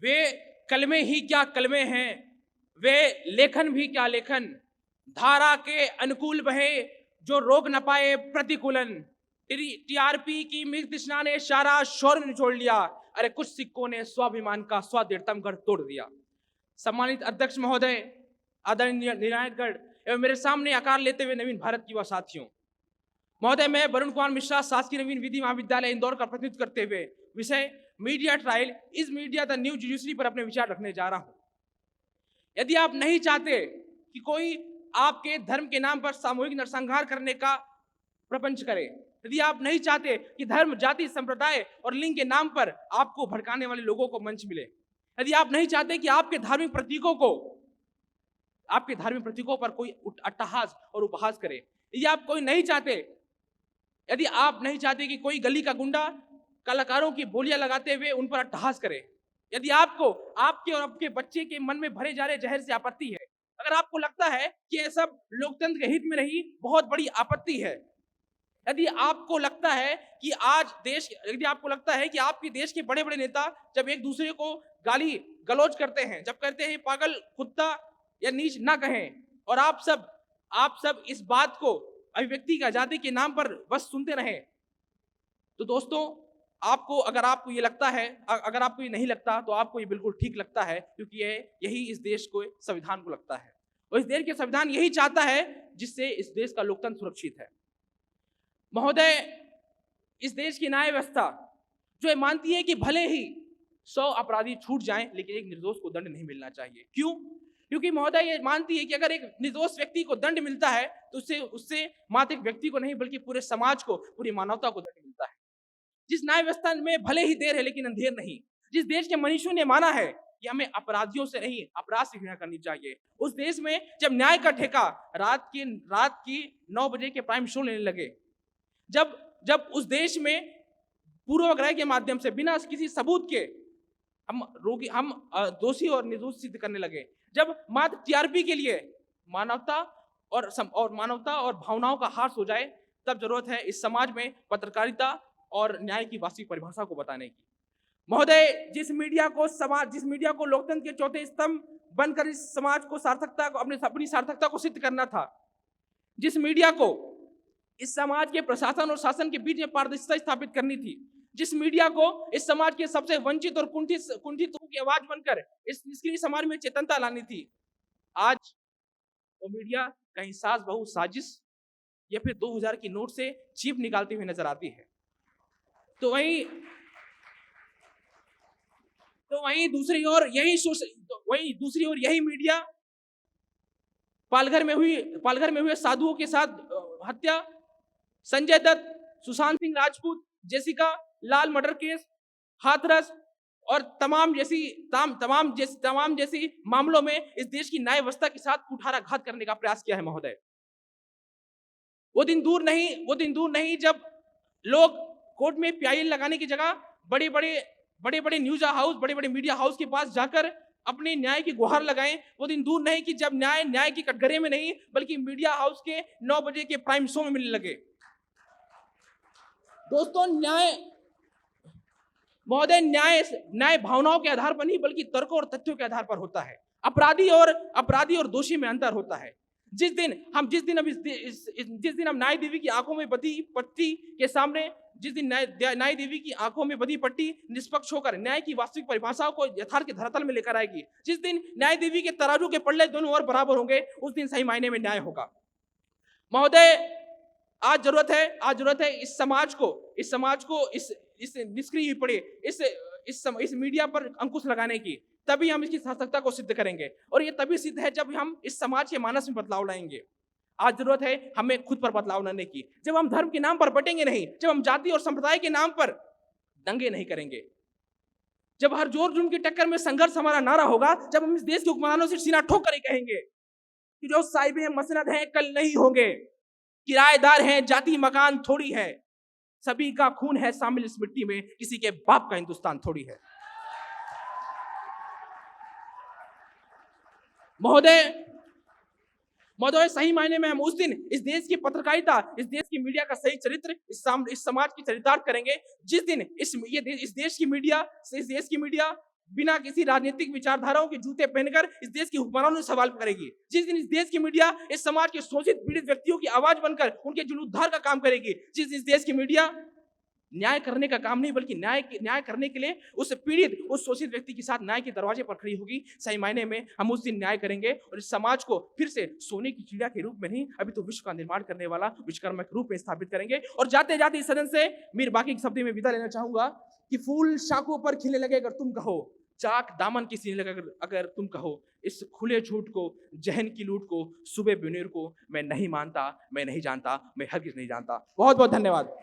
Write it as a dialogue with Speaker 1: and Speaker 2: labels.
Speaker 1: वे कलमे ही क्या कलमे हैं, वे लेखन भी क्या लेखन, धारा के अनुकूल बहे जो रोक न पाए प्रतिकूलन। टीआरपी की मृग तृष्णा ने सारा शौर्य निचोड़ लिया, अरे कुछ सिक्कों ने स्वाभिमान का स्वादिष्टम कर तोड़ दिया। सम्मानित अध्यक्ष महोदय, आदरणीय निर्णायकगण एवं मेरे सामने आकार लेते हुए नवीन भारत युवा साथियों, महोदय मैं वरुण कुमार मिश्रा शासकीय नवीन विधि महाविद्यालय इंदौर का प्रतिनिधित्व करते हुए विषय media trial is media the new judiciary पर अपने विचार रखने जा रहा हूं। यदि आप नहीं चाहते कि कोई आपके धर्म के नाम पर सामूहिक नरसंहार करने का प्रपंच करे, यदि आप नहीं चाहते कि धर्म, जाति, संप्रदाय और लिंग के नाम पर आपको भड़काने वाले लोगों को मंच मिले, यदि आप नहीं चाहते कि आपके धार्मिक प्रतीकों पर कोई अट्टहास और उपहास करे, यदि आप नहीं चाहते कि कोई गली का गुंडा कलाकारों की बोलियां लगाते हुए उन पर अट्टहास करे, यदि आपको आपके और आपके बच्चे के मन में भरे जा रहे जहर से आपत्ति है, अगर आपको लगता है कि यह सब लोकतंत्र के हित में नहीं बहुत बड़ी आपत्ति है, यदि आपको लगता है कि आपके देश के बड़े बड़े नेता जब एक दूसरे को गाली गलौज करते हैं, जब कहते हैं पागल, कुत्ता या नीच ना कहें, और आप सब इस बात को अभिव्यक्ति की आजादी के नाम पर बस सुनते रहें, तो दोस्तों अगर आपको ये लगता है, अगर आपको ये नहीं लगता तो आपको ये बिल्कुल ठीक लगता है, क्योंकि यही इस देश को, संविधान को लगता है, और इस देश के संविधान यही चाहता है जिससे इस देश का लोकतंत्र सुरक्षित है। महोदय, इस देश की न्याय व्यवस्था जो ये मानती है कि भले ही 100 अपराधी छूट जाएं लेकिन एक निर्दोष को दंड नहीं मिलना चाहिए। क्यों? क्योंकि महोदय ये मानती है कि अगर एक निर्दोष व्यक्ति को दंड मिलता है तो उससे मात्र एक व्यक्ति को नहीं बल्कि पूरे समाज को, पूरी मानवता को दंड मिलता है। जिस न्याय व्यवस्था में भले ही देर है लेकिन अंधेर नहीं, जिस देश के मनुष्यों ने माना है कि हमें अपराधियों से नहीं अपराध से घृणा करनी चाहिए, उस देश में जब न्याय का ठेका रात की 9 बजे के प्राइम शो लेने लगे, जब उस देश में पूर्वाग्रह के माध्यम से बिना किसी सबूत के हम दोषी और निर्दोष सिद्ध करने लगे, जब मात्र टीआरपी के लिए मानवता और भावनाओं का ह्रास हो जाए, तब जरूरत है इस समाज में पत्रकारिता और न्याय की वास्तविक परिभाषा को बताने की। महोदय, जिस मीडिया को लोकतंत्र के चौथे स्तंभ बनकर इस समाज को अपनी सार्थकता को सिद्ध करना था, जिस मीडिया को इस समाज के प्रशासन और शासन के बीच में पारदर्शिता स्थापित करनी थी, जिस मीडिया को इस समाज के सबसे वंचित और कुंठित की आवाज बनकर इस निष्क्रिय समाज में चेतनता लानी थी, आज वो मीडिया कहीं सास बहू साजिश या फिर 2000 की नोट से चीप निकालती हुई नजर आती है। तो वहीं दूसरी ओर यही मीडिया पालघर में हुए साधुओं के साथ हत्या, संजय दत्त, सुशांत सिंह राजपूत, जेसिका लाल मर्डर केस, हाथरस और तमाम जैसी मामलों में इस देश की न्याय व्यवस्था के साथ कुठाराघात करने का प्रयास किया है। महोदय, वो दिन दूर नहीं जब लोग कोर्ट में PIL लगाने की जगह बड़े बड़े न्यूज हाउस, बड़े बड़े मीडिया हाउस के पास जाकर अपने न्याय की गुहार लगाएं। वो दिन दूर नहीं कि जब न्याय की कटघरे में नहीं बल्कि मीडिया हाउस के 9 बजे के प्राइम शो में मिलने लगे। दोस्तों, न्याय भावनाओं के आधार पर नहीं बल्कि तर्कों और तथ्यों के आधार पर होता है। अपराधी और दोषी में अंतर होता है। जिस दिन हम न्याय देवी की आंखों में बधी पट्टी के सामने, जिस दिन न्याय देवी की आंखों में बधी पट्टी निष्पक्ष होकर न्याय की वास्तविक परिभाषाओं को यथार्थ के धरातल में लेकर आएगी, जिस दिन न्याय देवी के तराजू के पल्ले दोनों ओर बराबर होंगे, उस दिन सही मायने में न्याय होगा। महोदय, आज जरूरत है इस समाज को इस निष्क्रिय पड़े इस मीडिया पर अंकुश लगाने की। तभी हम इसकी सार्थकता को सिद्ध करेंगे, और ये तभी सिद्ध है जब हम इस समाज के मानस में बदलाव लाएंगे। आज जरूरत है हमें खुद पर बदलाव लाने की। जब हम धर्म के नाम पर बटेंगे नहीं, जब हम जाति और संप्रदाय के नाम पर दंगे नहीं करेंगे, जब हर जोर जुर्म की टक्कर में संघर्ष हमारा नारा होगा, जब हम इस देश के हुक्मरानों से सीना ठोक कर कहेंगे कि जो साहिबे मसनद हैं कल नहीं होंगे, किराएदार हैं जाति मकान थोड़ी है, सभी का खून है शामिल इस मिट्टी में, किसी के बाप का हिंदुस्तान थोड़ी है। महोदय, सही मायने में हम उस दिन इस देश की पत्रकारिता, इस देश की मीडिया का सही चरित्र, इस समाज की चरितार्थ करेंगे जिस दिन इस देश की मीडिया बिना किसी राजनीतिक विचारधाराओं के जूते पहनकर इस देश की हुक्मरानों से सवाल करेगी। जिस दिन इस देश की मीडिया इस समाज के शोषित पीड़ित व्यक्तियों की आवाज बनकर उनके जीर्णोद्धार का काम करेगी, जिस दिन इस देश की मीडिया न्याय करने का काम नहीं बल्कि न्याय करने के लिए उस पीड़ित, उस शोषित व्यक्ति के साथ न्याय के दरवाजे पर खड़ी होगी, सही मायने में हम उस दिन न्याय करेंगे और इस समाज को फिर से सोने की चिड़िया के रूप में नहीं, अभी तो विश्व का निर्माण करने वाला विश्वकर्मा के रूप में स्थापित करेंगे। और जाते जाते इस सदन से मेरे बाकी के शब्द में विदा लेना चाहूंगा कि फूल शाखों पर खिलने लगे अगर तुम कहो, चाक दामन की सीने लगे अगर तुम कहो, इस खुले झूठ को, जहन की लूट को, सुबह बुनेर को मैं नहीं मानता, मैं नहीं जानता, मैं हरगिज नहीं जानता। बहुत बहुत धन्यवाद।